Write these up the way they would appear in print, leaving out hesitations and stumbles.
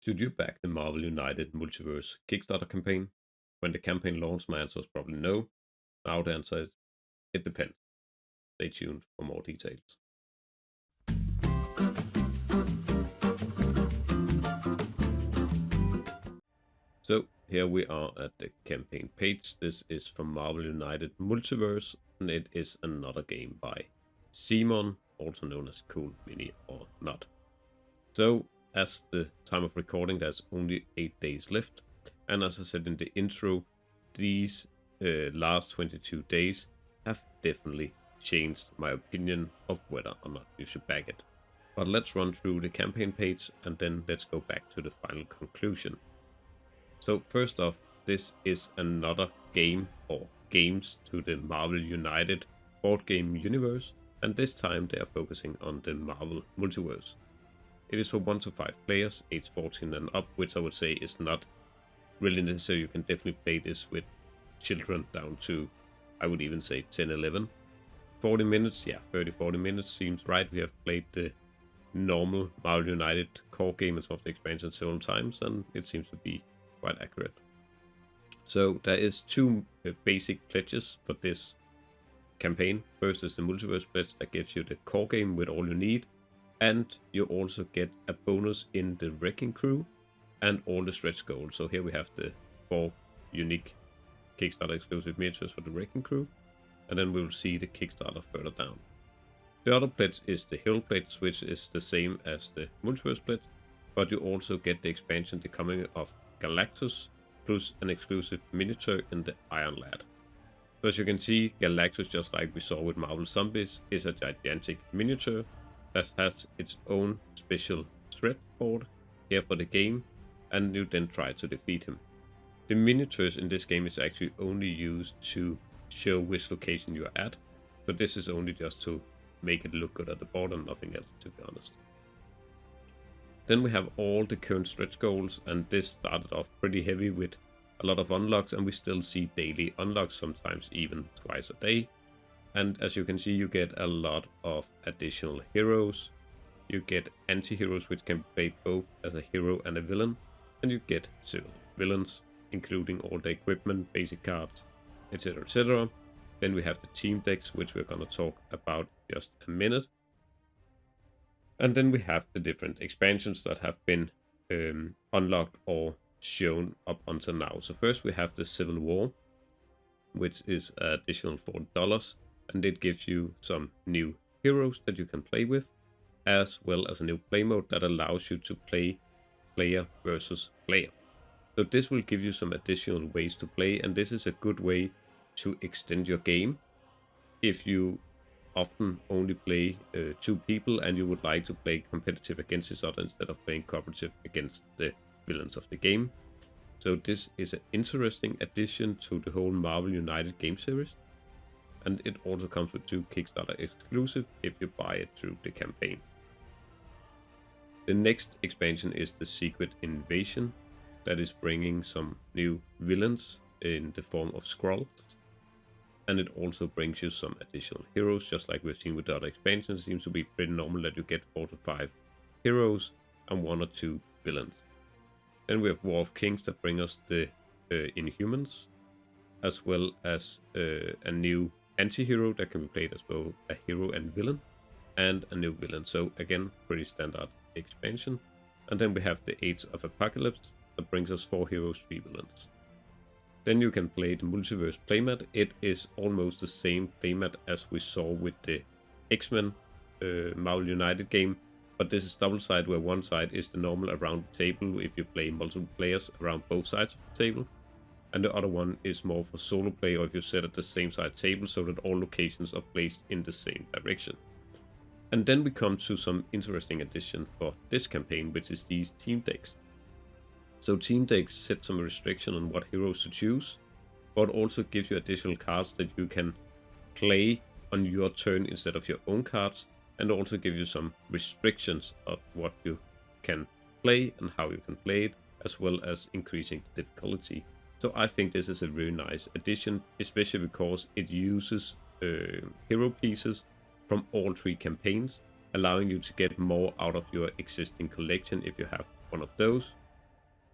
Should you back the Marvel United Multiverse Kickstarter campaign? When the campaign launched, my answer was probably no. Now the answer is it depends. Stay tuned for more details. So here we are at the campaign page. This is from Marvel United Multiverse, and it is another game by CMON, also known as Cool Mini or Not. So as the time of recording, there's only 8 days left, and as I said in the intro, these last 22 days have definitely changed my opinion of whether or not you should back it. But let's run through the campaign page and then let's go back to the final conclusion. So first off, this is another game or games to the Marvel United board game universe, and this time they are focusing on the Marvel Multiverse. It is for 1 to 5 players, age 14 and up, which I would say is not really necessary. You can definitely play this with children down to, I would even say 10, 11. 40 minutes, yeah, 30-40 minutes seems right. We have played the normal Marvel United core game and some of the expansions several times, and it seems to be quite accurate. So there is 2 basic pledges for this campaign. First is the Multiverse pledge that gives you the core game with all you need, and you also get a bonus in the Wrecking Crew and all the stretch goals. So here we have the 4 unique Kickstarter exclusive miniatures for the Wrecking Crew, and then we'll see the Kickstarter further down. The other pledge is the Hero pledge, which is the same as the Multiverse pledge, but you also get the expansion The Coming of Galactus, plus an exclusive miniature in the Iron Lad. So as you can see, Galactus, just like we saw with Marvel Zombies, is a gigantic miniature that has its own special threat board here for the game, and you then try to defeat him. The miniatures in this game is actually only used to show which location you are at, but this is only just to make it look good at the board and nothing else, to be honest. Then we have all the current stretch goals, and this started off pretty heavy with a lot of unlocks, and we still see daily unlocks, sometimes even twice a day. And as you can see, you get a lot of additional heroes. You get anti-heroes, which can be played both as a hero and a villain, and you get several villains, including all the equipment, basic cards, etc, etc. Then we have the team decks, which we're going to talk about in just a minute. And then we have the different expansions that have been unlocked or shown up until now. So first we have the Civil War, which is additional $40, and it gives you some new heroes that you can play with, as well as a new play mode that allows you to play player versus player. So this will give you some additional ways to play, and this is a good way to extend your game if you often only play 2 people and you would like to play competitive against each other instead of playing cooperative against the villains of the game. So this is an interesting addition to the whole Marvel United game series, and it also comes with 2 Kickstarter exclusive if you buy it through the campaign. The next expansion is the Secret Invasion, that is bringing some new villains in the form of Skrulls. And it also brings you some additional heroes, just like we've seen with the other expansions. It seems to be pretty normal that you get 4 to 5 heroes and 1 or 2 villains. Then we have War of Kings that bring us the Inhumans, as well as a new anti-hero that can be played as both a hero and villain, and a new villain. So again, pretty standard expansion. And then we have the Age of Apocalypse that brings us 4 heroes, 3 villains. Then you can play the Multiverse playmat. It is almost the same playmat as we saw with the X-Men Marvel United game, but this is double side, where one side is the normal around the table if you play multiple players around both sides of the table, and the other one is more for solo play, or if you set at the same side table so that all locations are placed in the same direction. And then we come to some interesting addition for this campaign, which is these team decks. So team decks set some restriction on what heroes to choose, but also gives you additional cards that you can play on your turn instead of your own cards, and also give you some restrictions of what you can play and how you can play it, as well as increasing the difficulty. So I think this is a really nice addition, especially because it uses hero pieces from all 3 campaigns, allowing you to get more out of your existing collection if you have one of those.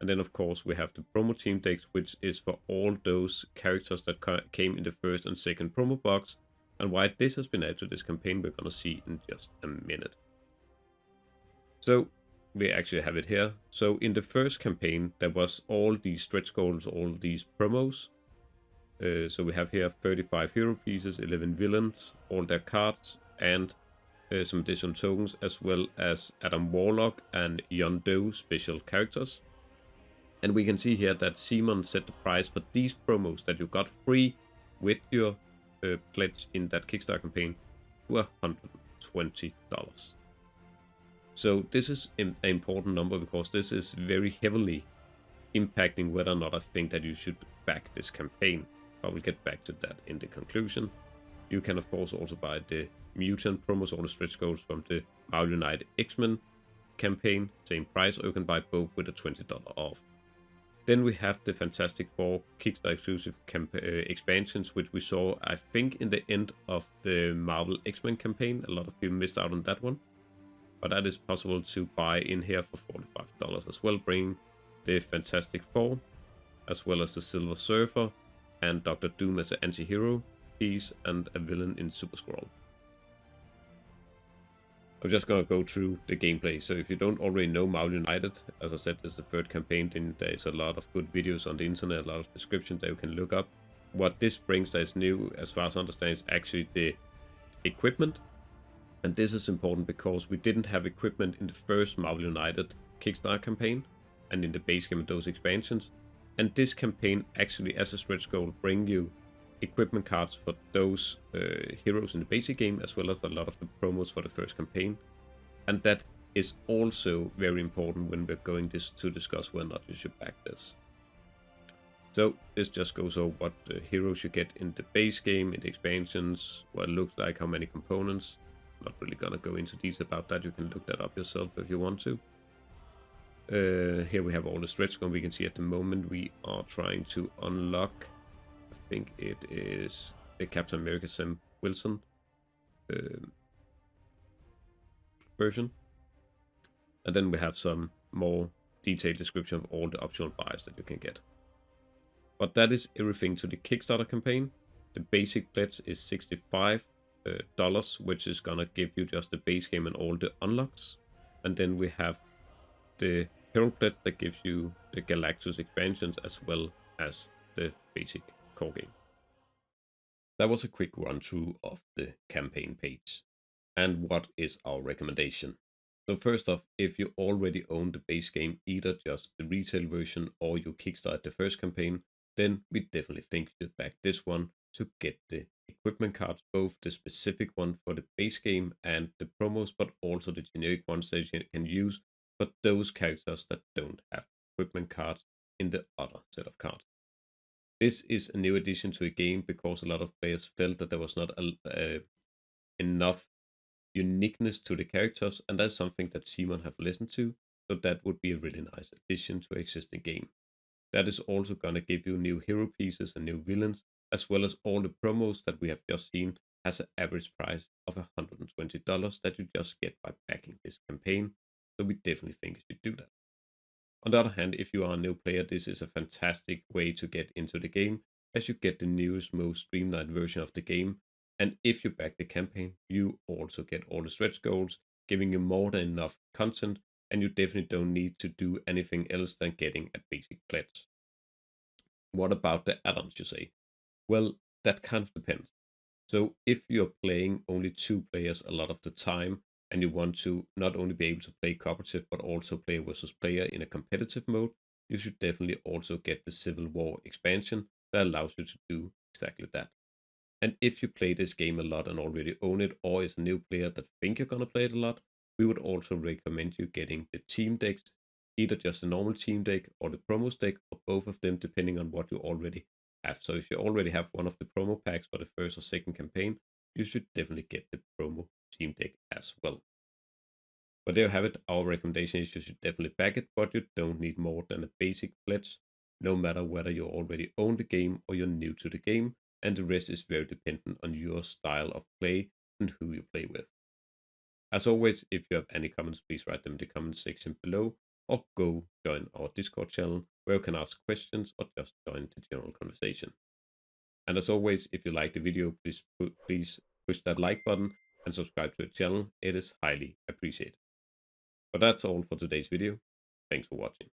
And then, of course, we have the promo team decks, which is for all those characters that came in the first and second promo box. And why this has been added to this campaign, we're going to see in just a minute. So we actually have it here. So in the first campaign, there was all these stretch goals, all these promos. So we have here 35 hero pieces, 11 villains, all their cards, and some additional tokens, as well as Adam Warlock and Yondo special characters. And we can see here that CMON set the price for these promos that you got free with your pledge in that Kickstarter campaign to $120. So this is an important number because this is very heavily impacting whether or not I think that you should back this campaign. I will get back to that in the conclusion. You can of course also buy the mutant promos or the stretch goals from the Marvel United X-Men campaign, same price, or you can buy both with a $20 off. Then we have the Fantastic Four Kickstarter exclusive expansions, which we saw, I think, in the end of the Marvel X-Men campaign. A lot of people missed out on that one. But that is possible to buy in here for $45 as well, bringing the Fantastic Four, as well as the Silver Surfer, and Dr. Doom as an anti-hero piece, and a villain in Super Skrull. I'm just going to go through the gameplay. So if you don't already know Marvel United, as I said, this is the third campaign, then there's a lot of good videos on the internet, a lot of descriptions that you can look up. What this brings that is new, as far as I understand, is actually the equipment. And this is important because we didn't have equipment in the first Marvel United Kickstarter campaign and in the base game of those expansions. And this campaign actually, as a stretch goal, bring you equipment cards for those heroes in the basic game, as well as a lot of the promos for the first campaign. And that is also very important when we're going to discuss whether or not you should back this. So this just goes over what heroes you get in the base game, in the expansions, what it looks like, how many components. I'm not really gonna go into detail about that. You can look that up yourself if you want to. Here we have all the stretch goals. We can see at the moment we are trying to unlock, I think it is the Captain America Sam Wilson version. And then we have some more detailed description of all the optional buys that you can get. But that is everything to the Kickstarter campaign. The basic pledge is $65, which is gonna give you just the base game and all the unlocks. And then we have the Hero pledge that gives you the Galactus expansions as well as the basic core game. That was a quick run through of the campaign page. And what is our recommendation? So first off, if you already own the base game, either just the retail version or you kickstart the first campaign, then we definitely think you should back this one to get the equipment cards, both the specific one for the base game and the promos, but also the generic ones that you can use for those characters that don't have equipment cards in the other set of cards. This is a new addition to a game because a lot of players felt that there was not enough uniqueness to the characters, and that's something that CMON have listened to, so that would be a really nice addition to an existing game. That is also going to give you new hero pieces and new villains, as well as all the promos that we have just seen has an average price of $120 that you just get by backing this campaign, so we definitely think you should do that. On the other hand, if you are a new player, this is a fantastic way to get into the game, as you get the newest, most streamlined version of the game. And if you back the campaign, you also get all the stretch goals, giving you more than enough content, and you definitely don't need to do anything else than getting a basic pledge. What about the add-ons, you say? Well, that kind of depends. So if you're playing only 2 players a lot of the time, and you want to not only be able to play cooperative, but also player versus player in a competitive mode, you should definitely also get the Civil War expansion that allows you to do exactly that. And if you play this game a lot and already own it, or is a new player that think you're gonna play it a lot, we would also recommend you getting the team decks, either just the normal team deck or the promos deck, or both of them depending on what you already have. So if you already have one of the promo packs for the first or second campaign, you should definitely get the promo team deck as well. But there you have it. Our recommendation is you should definitely back it, but you don't need more than a basic pledge, no matter whether you already own the game or you're new to the game, and the rest is very dependent on your style of play and who you play with. As always, if you have any comments, please write them in the comment section below. or go join our Discord channel where you can ask questions or just join the general conversation. And as always, if you like the video, please push that like button and subscribe to the channel. It is highly appreciated. But that's all for today's video. Thanks for watching.